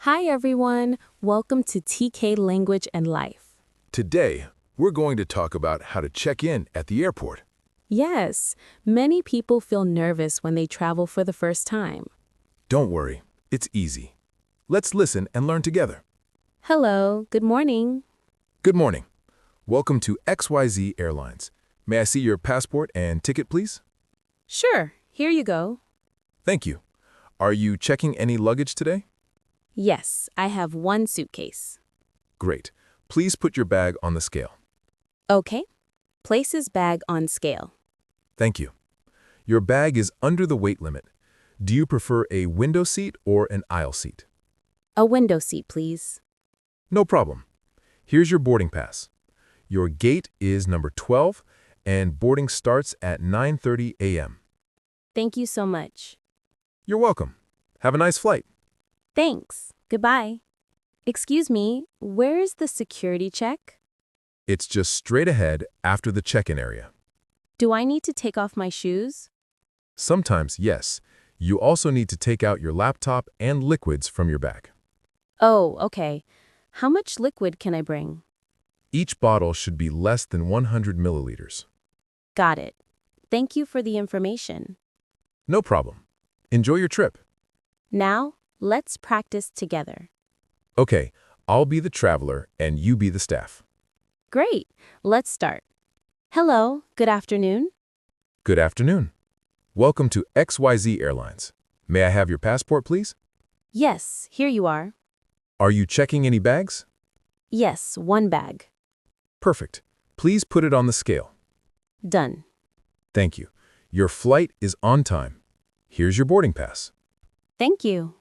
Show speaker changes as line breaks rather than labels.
Hi everyone, welcome to TK Language and Life.
Today, we're going to talk about how to check in at the airport.
Yes, many people feel nervous when they travel for the first time.
Don't worry, it's easy. Let's listen and learn together.
Hello, good morning.
Good morning. Welcome to XYZ Airlines. May I see your passport and ticket, please?
Sure, here you go.
Thank you. Are you checking any luggage today?
Yes, I have one suitcase.
Great. Please put your bag on the scale.
Okay, places bag on scale.
Thank you. Your bag is under the weight limit. Do you prefer a window seat or an aisle seat?
A window seat, please.
No problem. Here's your boarding pass. Your gate is number 12, and boarding starts at 9:30 a.m.
Thank you so much.
You're welcome. Have a nice flight.
Thanks. Goodbye. Excuse me, where is the security check?
It's just straight ahead after the check-in area.
Do I need to take off my shoes?
Sometimes, yes. You also need to take out your laptop and liquids from your bag.
Oh, okay. How much liquid can I bring?
Each bottle should be less than 100 milliliters.
Got it. Thank you for the information.
No problem. Enjoy your trip.
Now, let's practice together.
Okay, I'll be the traveler and you be the staff.
Great. Let's start. Hello, good afternoon.
Good afternoon. Welcome to XYZ Airlines. May I have your passport, please?
Yes, here you are.
Are you checking any bags?
Yes, one bag.
Perfect. Please put it on the scale.
Done.
Thank you. Your flight is on time. Here's your boarding pass.
Thank you.